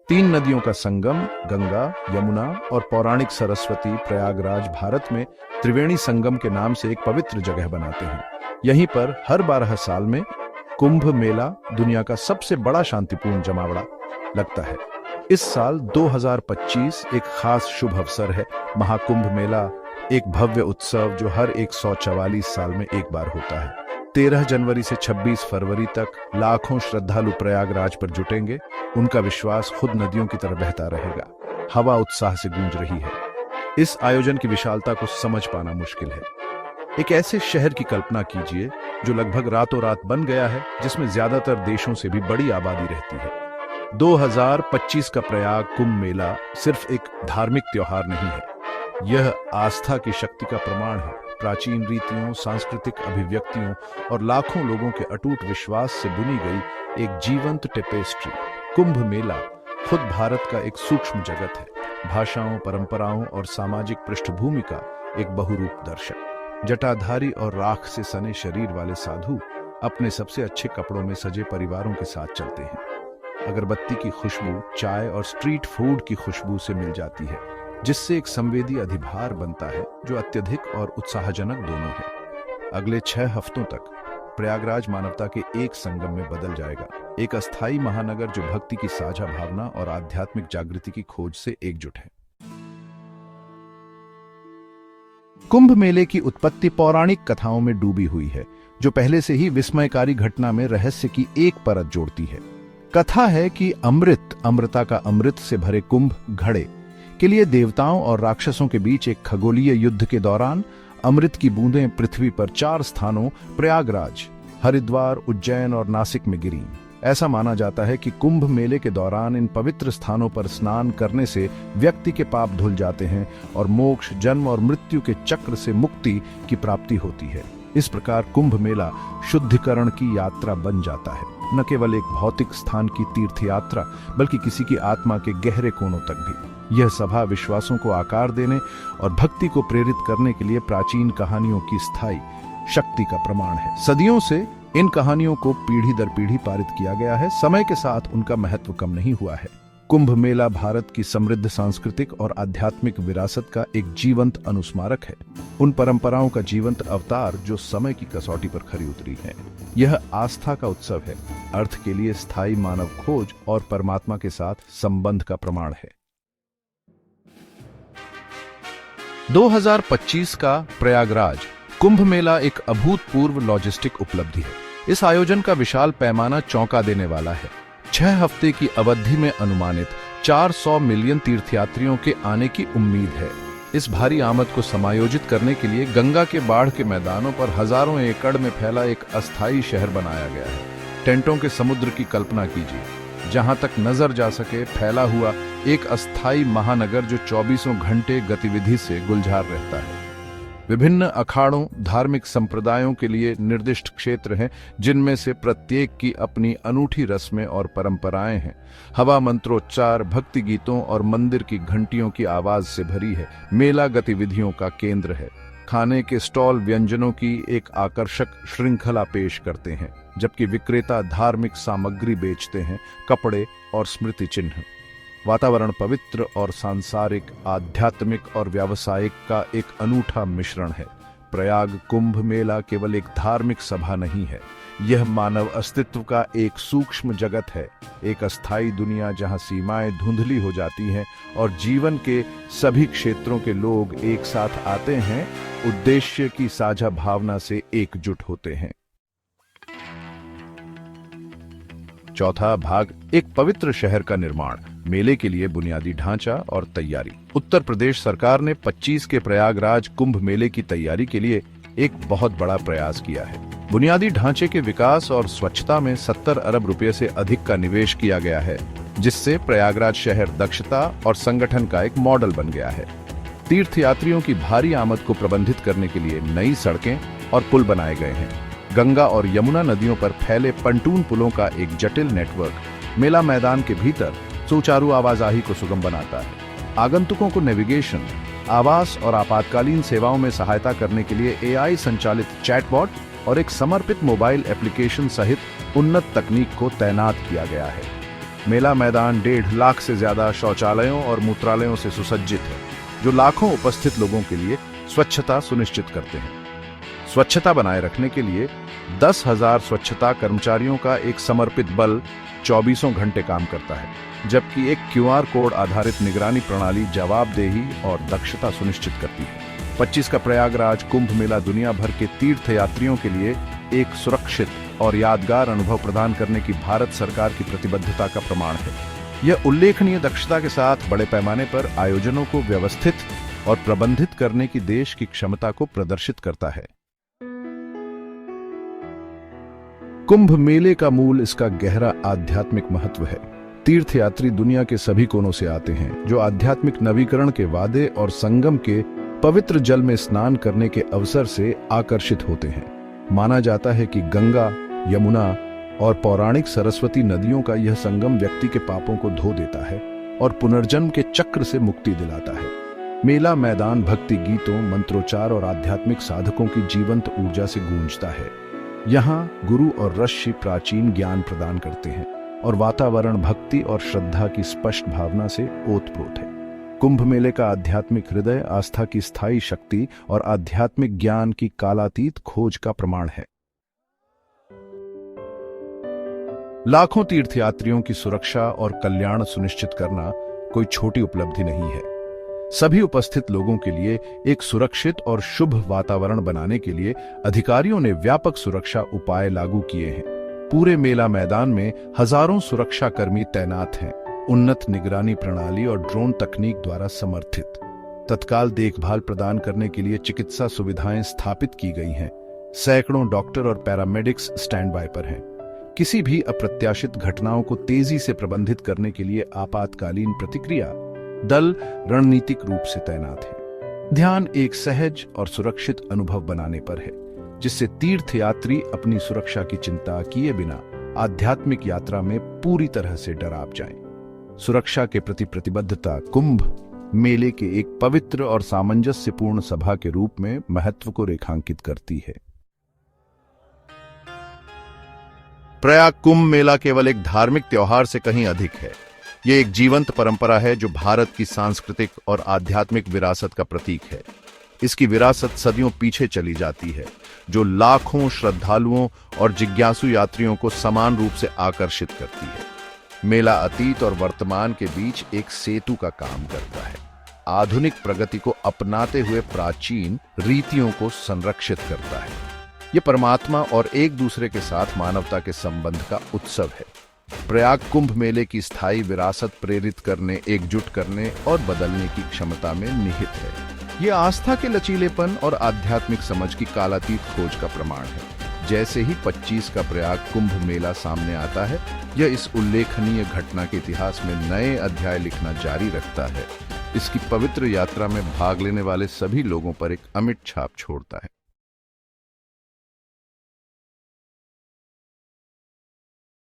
तीन नदियों का संगम गंगा, यमुना और पौराणिक सरस्वती प्रयागराज भारत में त्रिवेणी संगम के नाम से एक पवित्र जगह बनाते हैं। यहीं पर हर 12 साल में कुंभ मेला, दुनिया का सबसे बड़ा शांतिपूर्ण जमावड़ा, लगता है। इस साल 2025 एक खास शुभ अवसर है। महाकुंभ मेला एक भव्य उत्सव जो हर 144 साल में एक बार होता है। 13 जनवरी से 26 फरवरी तक लाखों श्रद्धालु प्रयागराज पर जुटेंगे। उनका विश्वास खुद नदियों की तरह बहता रहेगा। हवा उत्साह से गूंज रही है। इस आयोजन की विशालता को समझ पाना मुश्किल है। एक ऐसे शहर की कल्पना कीजिए जो लगभग रातों रात बन गया है, जिसमें ज्यादातर देशों से भी बड़ी आबादी रहती है। 2025 का प्रयाग कुंभ मेला सिर्फ एक धार्मिक त्योहार नहीं है, यह आस्था की शक्ति का प्रमाण है। प्राचीन रीतियों, सांस्कृतिक अभिव्यक्तियों और लाखों लोगों के अटूट विश्वास से बुनी गई एक जीवंत टेपेस्ट्री। कुंभ मेला खुद भारत का एक सूक्ष्म जगत है, भाषाओं, परंपराओं और सामाजिक पृष्ठभूमि का एक बहुरूप दर्शक। जटाधारी और राख से सने शरीर वाले साधु अपने सबसे अच्छे कपड़ों में सजे परिवारों के साथ चलते हैं। अगरबत्ती की खुशबू चाय और स्ट्रीट फूड की खुशबू से मिल जाती है, जिससे एक संवेदी अधिभार बनता है जो अत्यधिक और उत्साहजनक दोनों है। अगले 6 हफ्तों तक प्रयागराज मानवता के एक संगम में बदल जाएगा, एक अस्थायी महानगर जो भक्ति की साझा भावना और आध्यात्मिक जागृति की खोज से एकजुट है। कुंभ मेले की उत्पत्ति पौराणिक कथाओं में डूबी हुई है, जो पहले से ही विस्मयकारी घटना में रहस्य की एक परत जोड़ती है। कथा है कि अमृता का अमृत से भरे कुंभ घड़े के लिए देवताओं और राक्षसों के बीच एक खगोलीय युद्ध के दौरान अमृत की बूंदें पृथ्वी पर 4 स्थानों प्रयागराज, हरिद्वार, उज्जैन और नासिक में गिरीं। ऐसा माना जाता है कि कुंभ मेले के दौरान इन पवित्र स्थानों पर स्नान करने से व्यक्ति के पाप धुल जाते हैं और मोक्ष, जन्म और मृत्यु के चक्र से मुक्ति की प्राप्ति होती है। इस प्रकार कुंभ मेला शुद्धिकरण की यात्रा बन जाता है, न केवल एक भौतिक स्थान की तीर्थ यात्रा, बल्कि किसी की आत्मा के गहरे कोनों तक भी। यह सभा विश्वासों को आकार देने और भक्ति को प्रेरित करने के लिए प्राचीन कहानियों की स्थायी शक्ति का प्रमाण है। सदियों से इन कहानियों को पीढ़ी दर पीढ़ी पारित किया गया है। समय के साथ उनका महत्व कम नहीं हुआ है। कुंभ मेला भारत की समृद्ध सांस्कृतिक और आध्यात्मिक विरासत का एक जीवंत अनुस्मारक है, उन परंपराओं का जीवंत अवतार जो समय की कसौटी पर खरी उतरी है। यह आस्था का उत्सव है, अर्थ के लिए स्थायी मानव खोज और परमात्मा के साथ संबंध का प्रमाण है। 2025 का प्रयागराज कुंभ मेला एक अभूतपूर्व लॉजिस्टिक उपलब्धि है। इस आयोजन का विशाल पैमाना चौंका देने वाला है। 6 हफ्ते की अवधि में अनुमानित 400 मिलियन तीर्थयात्रियों के आने की उम्मीद है। इस भारी आमद को समायोजित करने के लिए गंगा के बाढ़ के मैदानों पर हजारों एकड़ में फैला एक अस्थायी शहर बनाया गया है। टेंटों के समुद्र की कल्पना कीजिए, जहां तक नजर जा सके फैला हुआ एक अस्थायी महानगर जो 24 घंटे गतिविधि से गुलजार रहता है। विभिन्न अखाड़ों, धार्मिक संप्रदायों के लिए निर्दिष्ट क्षेत्र हैं, जिनमें से प्रत्येक की अपनी अनूठी रस्में और परंपराएं हैं। हवा मंत्रोच्चार, भक्ति गीतों और मंदिर की घंटियों की आवाज से भरी है। मेला गतिविधियों का केंद्र है। खाने के स्टॉल व्यंजनों की एक आकर्षक श्रृंखला पेश करते हैं, जबकि विक्रेता धार्मिक सामग्री बेचते हैं, कपड़े और स्मृति चिन्ह। वातावरण पवित्र और सांसारिक, आध्यात्मिक और व्यावसायिक का एक अनूठा मिश्रण है। प्रयाग कुंभ मेला केवल एक धार्मिक सभा नहीं है, यह मानव अस्तित्व का एक सूक्ष्म जगत है, एक अस्थायी दुनिया जहां सीमाएं धुंधली हो जाती हैं और जीवन के सभी क्षेत्रों के लोग एक साथ आते हैं, उद्देश्य की साझा भावना से एकजुट होते हैं। चौथा भाग, एक पवित्र शहर का निर्माण। मेले के लिए बुनियादी ढांचा और तैयारी। उत्तर प्रदेश सरकार ने 25 के प्रयागराज कुंभ मेले की तैयारी के लिए एक बहुत बड़ा प्रयास किया है। बुनियादी ढांचे के विकास और स्वच्छता में 70 अरब रुपए से अधिक का निवेश किया गया है, जिससे प्रयागराज शहर दक्षता और संगठन का एक मॉडल बन गया है। तीर्थयात्रियों की भारी आमद को प्रबंधित करने के लिए नई सड़कें और पुल बनाए गए हैं। गंगा और यमुना नदियों पर फैले पंटून पुलों का एक जटिल नेटवर्क मेला मैदान के भीतर सुचारू आवाजाही को सुगम बनाता है। आगंतुकों को नेविगेशन, आवास और आपातकालीन सेवाओं में सहायता करने के लिए AI संचालित चैटबॉट और एक समर्पित मोबाइल एप्लीकेशन सहित उन्नत तकनीक को तैनात किया गया है। मेला मैदान 1.5 लाख से ज्यादा शौचालयों और मूत्रालयों से सुसज्जित है, जो लाखों उपस्थित लोगों के लिए स्वच्छता सुनिश्चित करते हैं। स्वच्छता बनाए रखने के लिए 10,000 स्वच्छता कर्मचारियों का एक समर्पित बल 24 घंटे काम करता है, जबकि एक QR कोड आधारित निगरानी प्रणाली जवाबदेही और दक्षता सुनिश्चित करती है। 25 का प्रयागराज कुंभ मेला दुनिया भर के तीर्थयात्रियों के लिए एक सुरक्षित और यादगार अनुभव प्रदान करने की भारत सरकार की प्रतिबद्धता का प्रमाण है। यह उल्लेखनीय दक्षता के साथ बड़े पैमाने पर आयोजनों को व्यवस्थित और प्रबंधित करने की देश की क्षमता को प्रदर्शित करता है। कुंभ मेले का मूल इसका गहरा आध्यात्मिक महत्व है। तीर्थयात्री दुनिया के सभी कोनों से आते हैं, जो आध्यात्मिक नवीकरण के वादे और संगम के पवित्र जल में स्नान करने के अवसर से आकर्षित होते हैं। माना जाता है कि गंगा, यमुना और पौराणिक सरस्वती नदियों का यह संगम व्यक्ति के पापों को धो देता है और पुनर्जन्म के चक्र से मुक्ति दिलाता है। मेला मैदान भक्ति गीतों, मंत्रोच्चार और आध्यात्मिक साधकों की जीवंत ऊर्जा से गूंजता है। यहाँ गुरु और ऋषि प्राचीन ज्ञान प्रदान करते हैं और वातावरण भक्ति और श्रद्धा की स्पष्ट भावना से ओतप्रोत है। कुंभ मेले का आध्यात्मिक हृदय आस्था की स्थायी शक्ति और आध्यात्मिक ज्ञान की कालातीत खोज का प्रमाण है। लाखों तीर्थयात्रियों की सुरक्षा और कल्याण सुनिश्चित करना कोई छोटी उपलब्धि नहीं है। सभी उपस्थित लोगों के लिए एक सुरक्षित और शुभ वातावरण बनाने के लिए अधिकारियों ने व्यापक सुरक्षा उपाय लागू किए हैं। पूरे मेला मैदान में हजारों सुरक्षा कर्मी तैनात हैं, उन्नत निगरानी प्रणाली और ड्रोन तकनीक द्वारा समर्थित। तत्काल देखभाल प्रदान करने के लिए चिकित्सा सुविधाएं स्थापित की गई हैं। सैकड़ों डॉक्टर और पैरामेडिक्स स्टैंड बाय पर हैं। किसी भी अप्रत्याशित घटनाओं को तेजी से प्रबंधित करने के लिए आपातकालीन प्रतिक्रिया दल रणनीतिक रूप से तैनात है। ध्यान एक सहज और सुरक्षित अनुभव बनाने पर है, जिससे तीर्थयात्री अपनी सुरक्षा की चिंता किए बिना आध्यात्मिक यात्रा में पूरी तरह से डराव जाएं। सुरक्षा के प्रति प्रतिबद्धता कुंभ मेले के एक पवित्र और सामंजस्यपूर्ण सभा के रूप में महत्व को रेखांकित करती है। प्रयाग कुंभ मेला केवल एक धार्मिक त्योहार से कहीं अधिक है। यह एक जीवंत परंपरा है जो भारत की सांस्कृतिक और आध्यात्मिक विरासत का प्रतीक है। इसकी विरासत सदियों पीछे चली जाती है, जो लाखों श्रद्धालुओं और जिज्ञासु यात्रियों को समान रूप से आकर्षित करती है। मेला अतीत और वर्तमान के बीच एक सेतु का काम करता है, आधुनिक प्रगति को अपनाते हुए प्राचीन रीतियों को संरक्षित करता है। यह परमात्मा और एक दूसरे के साथ मानवता के संबंध का उत्सव है। प्रयाग कुंभ मेले की स्थायी विरासत प्रेरित करने, एकजुट करने और बदलने की क्षमता में निहित है। यह आस्था के लचीलेपन और आध्यात्मिक समझ की कालातीत खोज का प्रमाण है। जैसे ही 25 का प्रयाग कुंभ मेला सामने आता है, यह इस उल्लेखनीय घटना के इतिहास में नए अध्याय लिखना जारी रखता है। इसकी पवित्र यात्रा में भाग लेने वाले सभी लोगों पर एक अमिट छाप छोड़ता है।